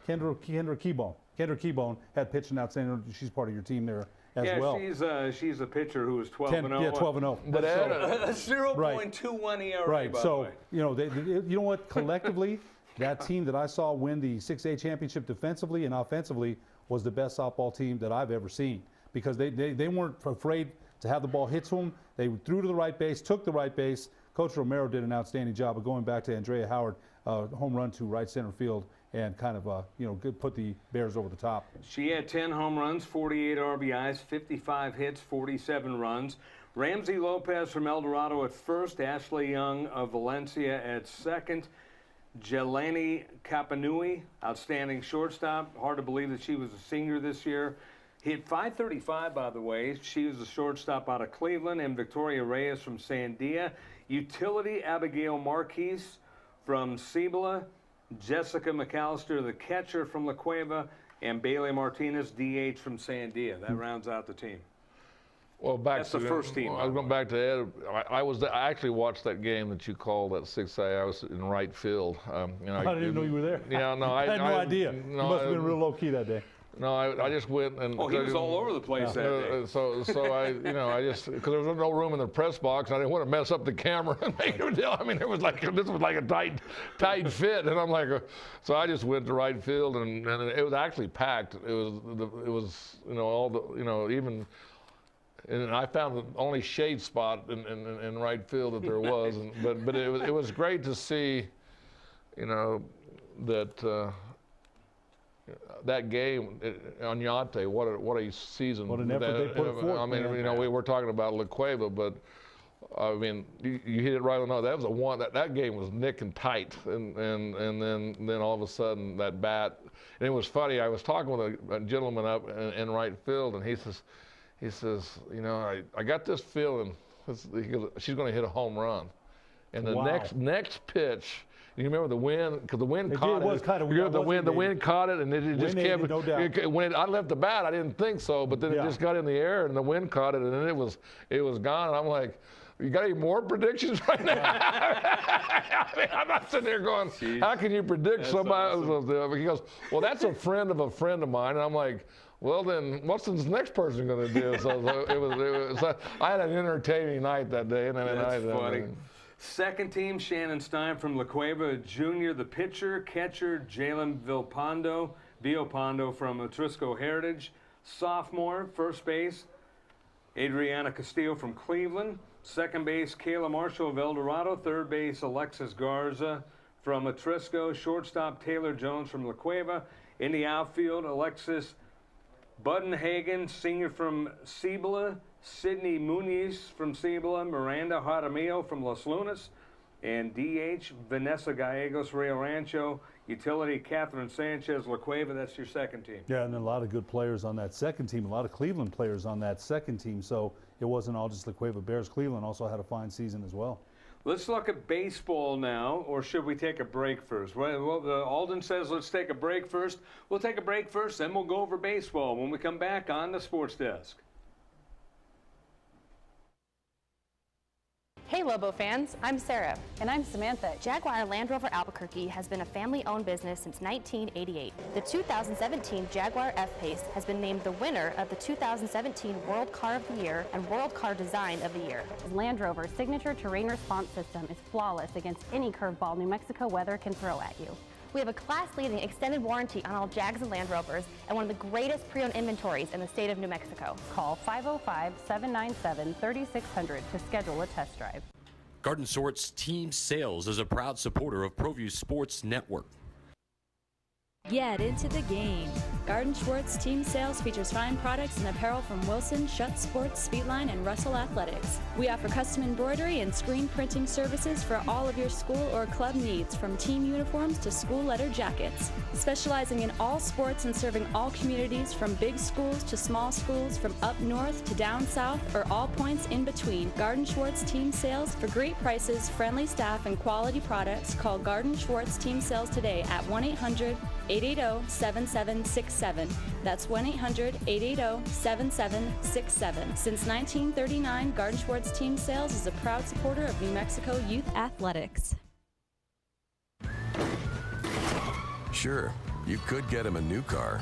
Keybone had pitched an outstanding. She's part of your team there as well. Yeah, she's a pitcher who is 12-0. Yeah, 12-0. But at a 0.21 ERA. Right. By So the way. you know what? Collectively, that team that I saw win the 6A championship defensively and offensively was the best softball team that I've ever seen, because they weren't afraid to have the ball hit to them. They threw to the right base, took the right base. Coach Romero did an outstanding job of going back to Andrea Howard, home run to right center field, and kind of put the Bears over the top. She had 10 home runs, 48 RBIs, 55 hits, 47 runs. Ramsey Lopez from El Dorado at first, Ashley Young of Valencia at second. Jelani Kapanui, outstanding shortstop. Hard to believe that she was a senior this year. Hit .535, by the way. She was a shortstop out of Cleveland. And Victoria Reyes from Sandia. Utility Abigail Marquise from Cibola. Jessica McAllister, the catcher from La Cueva. And Bailey Martinez, DH from Sandia. That rounds out the team. Well, That's the first team. I was going back to Ed. I actually watched that game that you called that 6A. I was in right field. I didn't even know you were there. Yeah, no, I had no idea. You must have been real low key that day. No, I just went and. Oh, he was all over the place that day. So I just, because there was no room in the press box, I didn't want to mess up the camera and make it deal. I mean, this was like a tight fit, and I'm like, so I just went to right field, and it was actually packed. It was all the even. And I found the only shade spot in right field that there was, but it was great to see, that that game on Oñate, what a season! What an effort they put forth. I mean, we were talking about La Cueva, but I mean, you hit it right on. That was that game was nick and tight, and then all of a sudden that bat. And it was funny. I was talking with a gentleman up in right field, and he says, I got this feeling she's going to hit a home run. And the next pitch, you remember the wind, because the wind caught it. The wind caught it, and it just kept. No doubt. When I left the bat, I didn't think so, but then it just got in the air, and the wind caught it, and then it was gone. And I'm like, you got any more predictions right now? I mean, I'm not sitting there going, how can you predict somebody? Awesome. He goes, well, that's a friend of mine, and I'm like, well, then, what's this next person going to do? So I had an entertaining night that day. That's funny. Second team, Shannon Stein from La Cueva Jr., the pitcher, catcher, Jalen Villalpando from Atrisco Heritage. Sophomore, first base, Adriana Castillo from Cleveland. Second base, Kayla Marshall of El Dorado. Third base, Alexis Garza from Atrisco. Shortstop, Taylor Jones from La Cueva. In the outfield, Alexis Budenhagen, senior from Cibola, Sydney Muniz from Cibola, Miranda Jaramillo from Los Lunas, and DH Vanessa Gallegos, Rio Rancho, utility Catherine Sanchez, La Cueva. That's your second team. Yeah, and a lot of good players on that second team, a lot of Cleveland players on that second team, so it wasn't all just La Cueva Bears. Cleveland also had a fine season as well. Let's look at baseball now, or should we take a break first? Well, Alden says let's take a break first. We'll take a break first, then we'll go over baseball when we come back on the Sports Desk. Hey Lobo fans, I'm Sarah. And I'm Samantha. Jaguar Land Rover Albuquerque has been a family-owned business since 1988. The 2017 Jaguar F-Pace has been named the winner of the 2017 World Car of the Year and World Car Design of the Year. Land Rover's signature terrain response system is flawless against any curveball New Mexico weather can throw at you. We have a class-leading extended warranty on all Jags and Land Rovers and one of the greatest pre-owned inventories in the state of New Mexico. Call 505-797-3600 to schedule a test drive. Garden Sort's Team Sales is a proud supporter of Proview Sports Network. Get into the game. Garden Schwartz Team Sales features fine products and apparel from Wilson, Schutt Sports, Speedline, and Russell Athletics. We offer custom embroidery and screen printing services for all of your school or club needs, from team uniforms to school leather jackets. Specializing in all sports and serving all communities, from big schools to small schools, from up north to down south, or all points in between. Garden Schwartz Team Sales. For great prices, friendly staff, and quality products, call Garden Schwartz Team Sales today at 1-800-880-7767. That's 1-800-880-7767. Since 1939, Garden Schwartz Team Sales is a proud supporter of New Mexico youth athletics. Sure, you could get him a new car.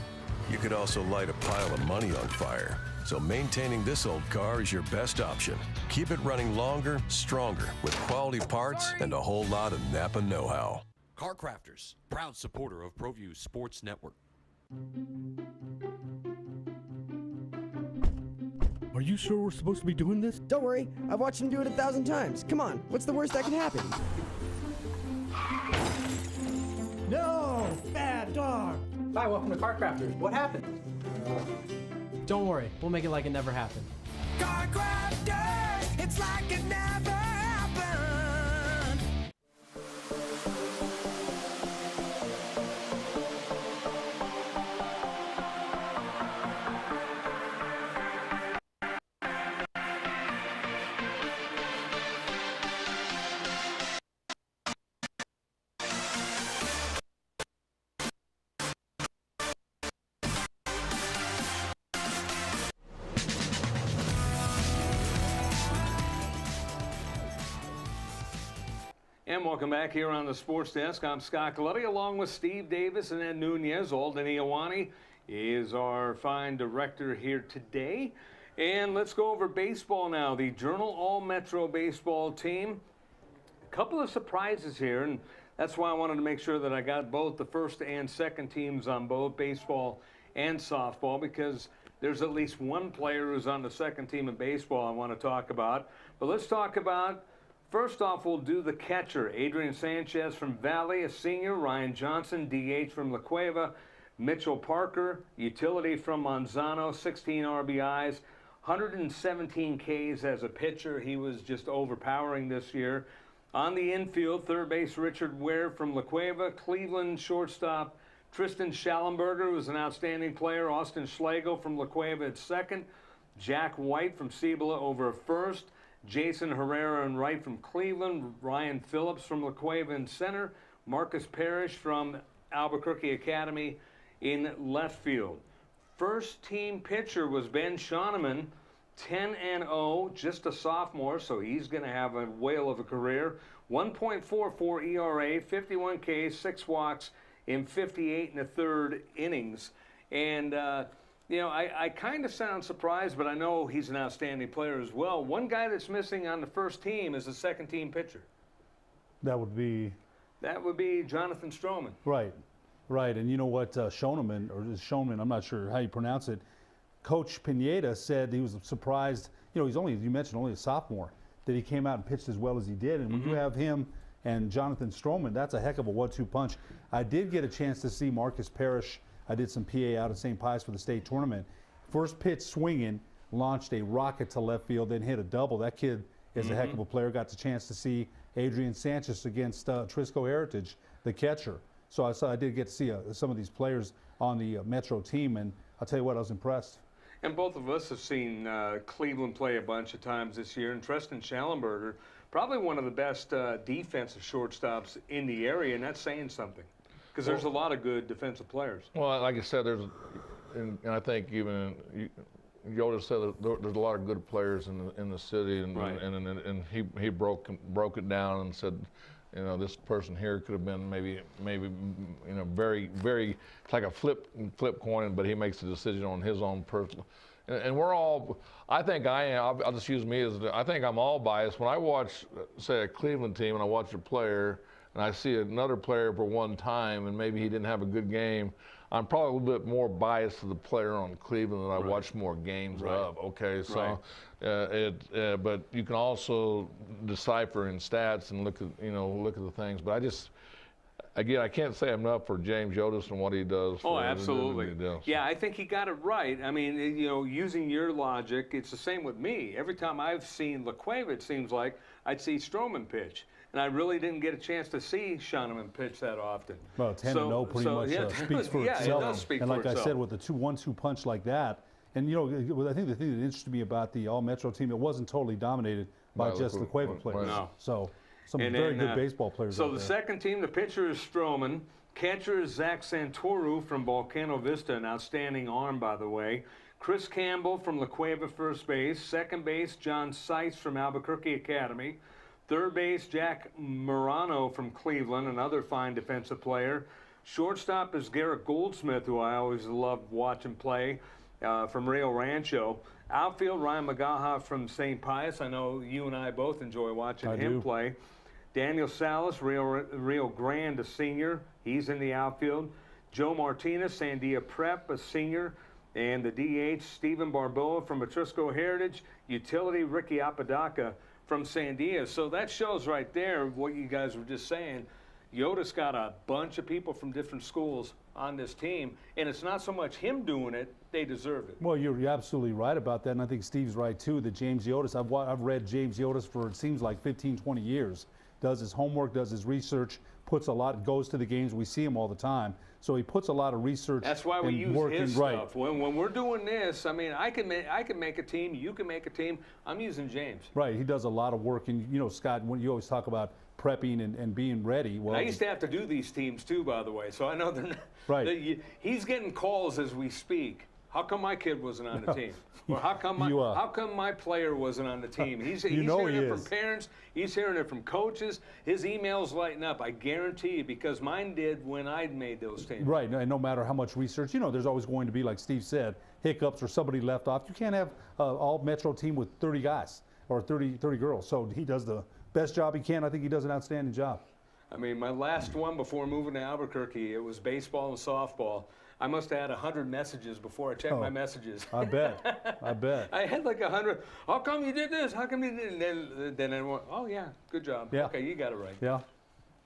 You could also light a pile of money on fire. So maintaining this old car is your best option. Keep it running longer, stronger, with quality parts and a whole lot of Napa know-how. Car Crafters, proud supporter of Proview Sports Network. Are you sure we're supposed to be doing this? Don't worry, I've watched him do it 1,000 times. Come on, what's the worst that can happen? No! Bad dog! Hi, welcome to Car Crafters. What happened? Don't worry, we'll make it like it never happened. Car Crafters, it's like it never happened. And welcome back here on the Sports Desk. I'm Scott Coletti, along with Steve Davis and Ed Nunez. Alden Iowani is our fine director here today. And let's go over baseball now. The Journal All-Metro baseball team. A couple of surprises here, and that's why I wanted to make sure that I got both the first and second teams on both baseball and softball, because there's at least one player who's on the second team in baseball I want to talk about. But let's talk about, first off, we'll do the catcher. Adrian Sanchez from Valley, a senior. Ryan Johnson, DH from La Cueva. Mitchell Parker, utility from Manzano, 16 RBIs, 117 Ks as a pitcher. He was just overpowering this year. On the infield, third base Richard Ware from La Cueva. Cleveland shortstop Tristan Schallenberger was an outstanding player. Austin Schlegel from La Cueva at second. Jack White from Cibola over first. Jason Herrera and right from Cleveland. Ryan Phillips from La Cueva in center. Marcus Parrish from Albuquerque Academy in left field. First team pitcher was Ben Shoneman, 10-0, just a sophomore, so he's going to have a whale of a career. 1.44 ERA, 51 Ks, 6 walks in 58 1/3 innings. And you know, I kind of sound surprised, but I know he's an outstanding player as well. One guy that's missing on the first team is the second team pitcher. That would be Jonathan Stroman. right. And you know what, Shoneman, I'm not sure how you pronounce it. Coach Pineda said he was surprised. You know, he's only, as you mentioned, only a sophomore, that he came out and pitched as well as he did. And when you have him and Jonathan Stroman, that's a heck of a 1-2 punch. I did get a chance to see Marcus Parrish. I did some PA out at St. Pius for the state tournament. First pitch swinging, launched a rocket to left field, then hit a double. That kid is a heck of a player. Got the chance to see Adrian Sanchez against Trisco Heritage, the catcher. So I did get to see some of these players on the Metro team, and I'll tell you what, I was impressed. And both of us have seen Cleveland play a bunch of times this year, and Tristan Schallenberger, probably one of the best defensive shortstops in the area, and that's saying something, because there's a lot of good defensive players. Well, like I said, and I think even Yoda said that there's a lot of good players in the city, and and he broke it down and said, you know, this person here could have been maybe you know, very it's like a flip coin, but he makes the decision on his own personal. And we're all, I think I am, I'll just use me as, I think I'm all biased. When I watch, say, a Cleveland team and I watch a player and I see another player for one time and maybe he didn't have a good game, I'm probably a little bit more biased to the player on Cleveland that I watch more games of. Okay, so but you can also decipher in stats and look at the things. But again, I can't say enough for James Yotis and what he does. Oh, absolutely. Yeah, I think he got it right. I mean, you know, using your logic, it's the same with me. Every time I've seen La Cueva, it seems like I'd see Stroman pitch. And I really didn't get a chance to see Schoeneman pitch that often. Well, 10-0 pretty much speaks for itself. Yeah, it does speak and for like itself. I said, with the 2-1-2 punch like that, and you know, I think the thing that interested me about the All-Metro team, it wasn't totally dominated by just La Cueva players. No. So some And very then, good baseball players So out the there. second team, the pitcher is Stroman. Catcher is Zach Santoro from Volcano Vista, an outstanding arm, by the way. Chris Campbell from La Cueva, first base. Second base, John Seitz from Albuquerque Academy. Third base, Jack Morano from Cleveland, another fine defensive player. Shortstop is Garrett Goldsmith, who I always love watching play, from Rio Rancho. Outfield, Ryan McGaha from St. Pius. I know you and I both enjoy watching him play. Daniel Salas, Rio Grande, a senior. He's in the outfield. Joe Martinez, Sandia Prep, a senior. And the DH, Stephen Barboa from Etrisco Heritage. Utility, Ricky Apodaca from Sandia. So that shows right there what you guys were just saying. Yoda's got a bunch of people from different schools on this team, and it's not so much him doing it, they deserve it. Well, you're absolutely right about that, and I think Steve's right too, that James Yotis, I've read James Yotis for, it seems like 15, 20 years, does his homework, does his research, puts a lot, goes to the games, we see him all the time, so he puts a lot of research. That's why we use working, his stuff. When we're doing this, I mean, I can make a team, you can make a team, I'm using James. Right, he does a lot of work, and you know, Scott, when you always talk about prepping and being ready. Well, I used to have to do these teams too, by the way, so I know they're not. Right. He's getting calls as we speak. How come my kid wasn't on the team? Or how come my player wasn't on the team? He's hearing it from parents. He's hearing it from coaches. His emails lighten up. I guarantee you, because mine did when I made those teams. Right, and no matter how much research, you know, there's always going to be, like Steve said, hiccups or somebody left off. You can't have all Metro team with 30 guys or 30 girls. So he does the best job he can. I think he does an outstanding job. I mean, my last one before moving to Albuquerque, it was baseball and softball. I must have had 100 messages before I checked my messages. I bet. I bet. I had like 100. How come you did this? How come you did? And then I went, oh yeah, good job. Yeah. Okay, you got it right. Yeah.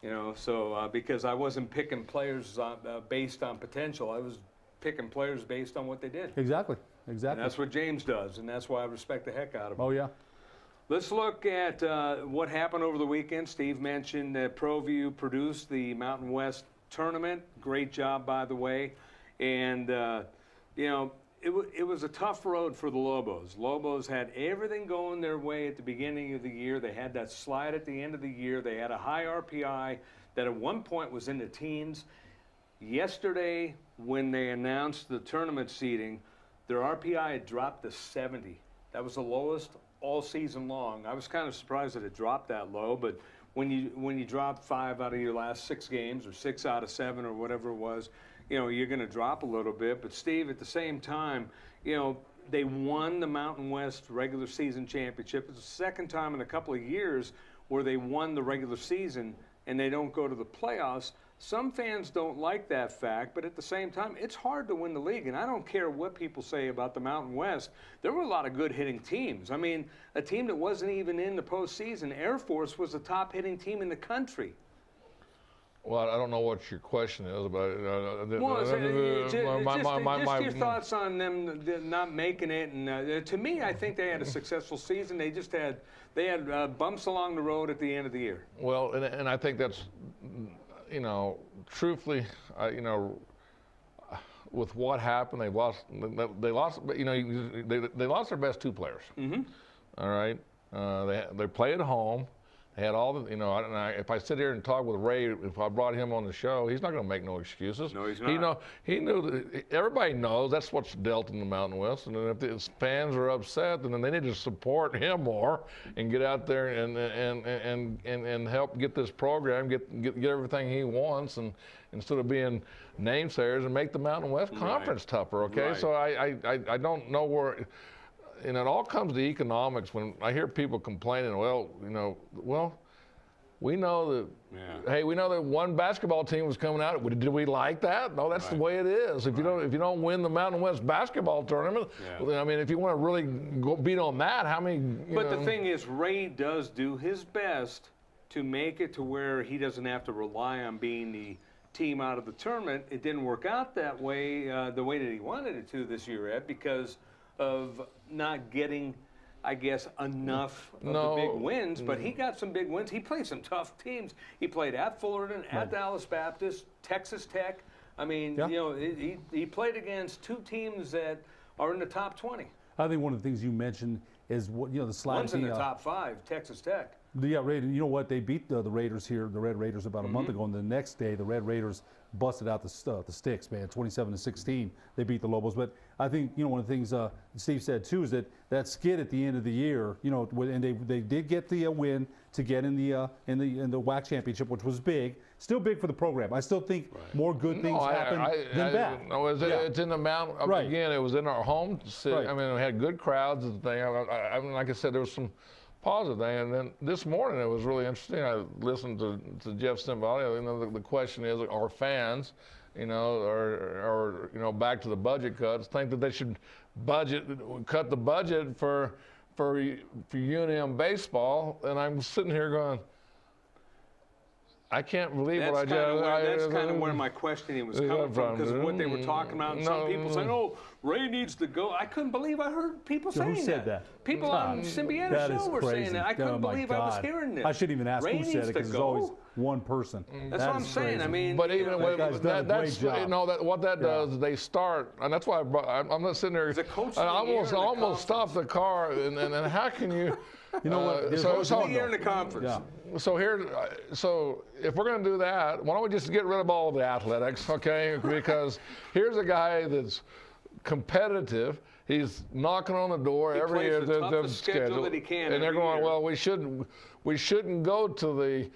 You know, so because I wasn't picking players based on potential, I was picking players based on what they did. Exactly. And that's what James does, and that's why I respect the heck out of him. Oh yeah. Let's look at what happened over the weekend. Steve mentioned that Proview produced the Mountain West tournament. Great job, by the way. And, you know, it was a tough road for the Lobos. Lobos had everything going their way at the beginning of the year. They had that slide at the end of the year. They had a high RPI that at one point was in the teens. Yesterday, when they announced the tournament seeding, their RPI had dropped to 70. That was the lowest all season long. I was kind of surprised that it dropped that low, but when you drop 5 out of your last 6 games, or 6 out of 7, or whatever it was, you know, you're going to drop a little bit. But Steve, at the same time, you know, they won the Mountain West regular season championship. It's the second time in a couple of years where they won the regular season and they don't go to the playoffs. Some fans don't like that fact, but at the same time, it's hard to win the league. And I don't care what people say about the Mountain West. There were a lot of good hitting teams. I mean, a team that wasn't even in the postseason, Air Force, was the top hitting team in the country. Well, I don't know what your question is, but just your thoughts on them not making it. And to me, I think they had a successful season. They just had bumps along the road at the end of the year. Well, and I think that's, you know, truthfully, you know, with what happened, they lost, you know, they lost their best 2 players. Mm-hmm. All right, they play at home. They had all the, you know, if I sit here and talk with Ray, if I brought him on the show, he's not going to make no excuses. No, he's not. He knew that everybody knows that's what's dealt in the Mountain West. And then if the fans are upset, then they need to support him more and get out there and help get this program, get everything he wants, and instead of being namesayers, and make the Mountain West Conference tougher. Okay, right. So I don't know where. And it all comes to economics. When I hear people complaining, well, you know, we know that, hey, we know that one basketball team was coming out. Did we like that? No, that's the way it is. If you don't win the Mountain West basketball tournament, well, I mean, if you want to really go beat on that, how many? But the thing is, Ray does do his best to make it to where he doesn't have to rely on being the team out of the tournament. It didn't work out that way, the way that he wanted it to this year, Ed, because of not getting, I guess, enough of the big wins. But he got some big wins. He played some tough teams. He played at Fullerton, at Dallas Baptist, Texas Tech. I mean, you know, he played against two teams that are in the top 20. I think one of the things you mentioned is what, you know, the slide. One's in the top 5, Texas Tech. Yeah, Raiders. You know what? They beat the Raiders here, the Red Raiders, about a month ago, and the next day the Red Raiders busted out the sticks, man, 27-16. They beat the Lobos. But I think, you know, one of the things Steve said too is that skid at the end of the year, you know, and they did get the win to get in the WAC championship, which was big. Still big for the program. I still think more good things happen than bad. No, it's in the mountain. Again, it was in our home city. I mean, we had good crowds and thing. I mean, like I said, there was some positive thing. And then this morning it was really interesting. I listened to Jeff Cimbaldi. You know, the question is, are fans, you know, or you know, back to the budget cuts, think that they should cut the budget for UNM baseball? And I'm sitting here going, I can't believe what I just. That's kind of where my questioning was coming from, because of what they were talking about. And some people saying, "Oh, Ray needs to go." I couldn't believe I heard people saying that. Who said that? People on Symbieta show were saying that. I couldn't believe I was hearing this. I shouldn't even ask who said it, because it's always one person. That's what I'm saying. I mean, but even that's you know, what that does is they start, and that's why I'm not sitting there. I almost stopped the car, and how can you? You know what? So here in the conference. Yeah. So if we're going to do that, why don't we just get rid of all the athletics, okay? Because here's a guy that's competitive. He's knocking on the door every year. The toughest schedule that he can, and they're going, year. well, we shouldn't go to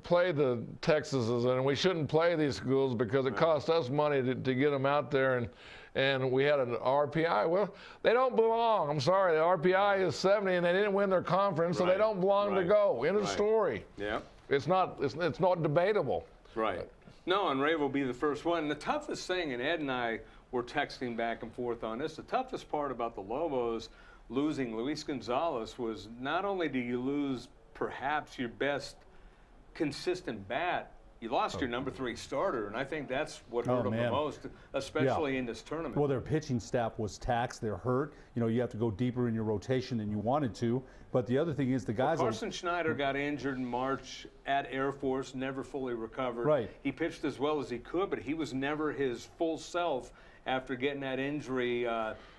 play the Texases, and we shouldn't play these schools because it costs us money to get them out there. And we had an RPI. Well, they don't belong. I'm sorry. The RPI is 70, and they didn't win their conference, so they don't belong to go. End of story. Yeah. It's not debatable. Right. No, and Ray will be the first one. And the toughest thing, and Ed and I were texting back and forth on this, the toughest part about the Lobos losing Luis Gonzalez was not only do you lose perhaps your best consistent bat, you lost your number 3 starter, and I think that's what hurt them the most, especially in this tournament. Well, their pitching staff was taxed. They're hurt. You know, you have to go deeper in your rotation than you wanted to. But the other thing is the guys. Carson Schneider got injured in March at Air Force, never fully recovered. Right. He pitched as well as he could, but he was never his full self after getting that injury.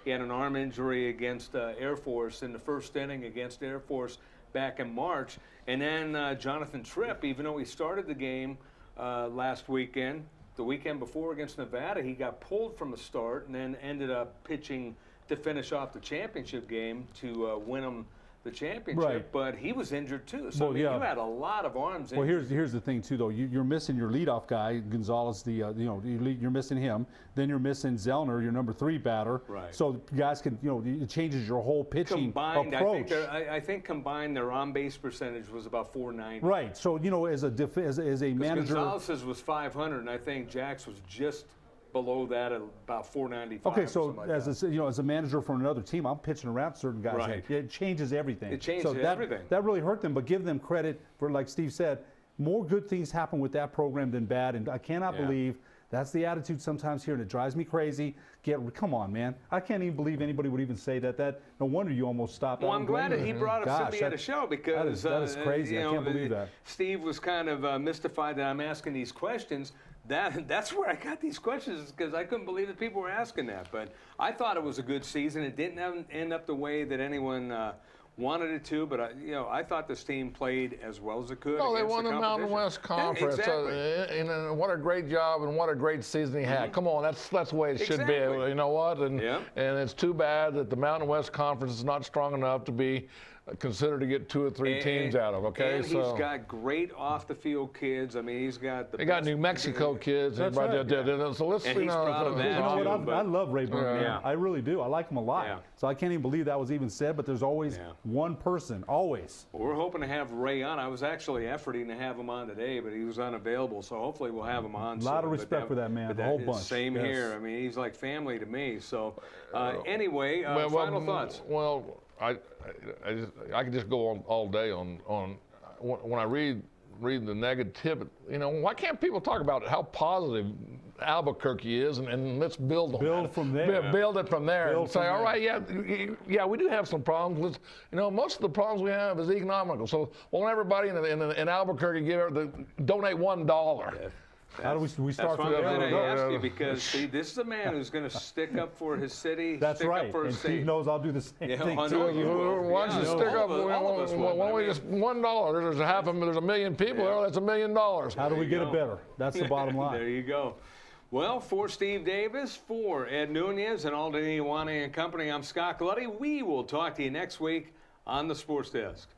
He had an arm injury against Air Force in the first inning against Air Force back in March. And then Jonathan Tripp, even though he started the game last weekend, the weekend before against Nevada, he got pulled from the start and then ended up pitching to finish off the championship game to win them the championship. Right. But he was injured too. So you had a lot of arms Well, injured. here's the thing too, though. You're missing your leadoff guy, Gonzalez. You're missing him. Then you're missing Zellner, your number 3 batter. Right. So guys can, it changes your whole pitching approach. I think combined their on-base percentage was about 490. Right. So as a manager, Gonzalez's was 500, and I think Jack's was just below that at about 495. Okay, so as a manager for another team, I'm pitching around certain guys. Right. It changes everything. It changes everything. That really hurt them, but give them credit for, like Steve said, more good things happen with that program than bad, and I cannot believe that's the attitude sometimes here, and it drives me crazy. Come on, man. I can't even believe anybody would even say that. No wonder you almost stopped. Well, I'm glad that he brought up Symbieta show, because that is crazy. I can't believe that. Steve was kind of mystified that I'm asking these questions. That's where I got these questions, because I couldn't believe that people were asking that. But I thought it was a good season. It didn't end up the way that anyone wanted it to, but I thought this team played as well as it could. No, they won the Mountain West Conference. Exactly. And what a great job and what a great season he had. Come on, that's the way it should be. You know what? And it's too bad that the Mountain West Conference is not strong enough to be considered to get 2 or 3 teams out of. Okay, and he's got great off-the-field kids. I mean, he's got the. They got New Mexico kids. That's right. So let's, and he's proud of that. You know what? I love Ray Burton. I really do. I like him a lot. Yeah. So I can't even believe that was even said. But there's always one person, always. Well, we're hoping to have Ray on. I was actually efforting to have him on today, but he was unavailable. So hopefully we'll have him on. A lot of respect for that man. The whole bunch. Same here. I mean, he's like family to me. So anyway, final thoughts. Well, I could just go on all day on when I read the negativity, you know, why can't people talk about how positive Albuquerque is, and let's build on Build that. from there. Build it from there, Build and say, from all there. right, yeah, we do have some problems. You know, most of the problems we have is economical. So, won't everybody in Albuquerque donate $1? How do we start That's from why I'm there? going to ask you, because see, this is a man who's going to stick up for his city. That's stick right. Up for his And Steve state. knows I'll do the same Yeah, thing I too. know you will. Why don't you Yeah, stick up? all of us will. Why don't we just $1? There's there's a million people there. That's $1 million. How do we get it better? That's the bottom line. There you go. Well, for Steve Davis, for Ed Nunez and Aldini Iwane and Company, I'm Scott Galletti. We will talk to you next week on the Sports Desk.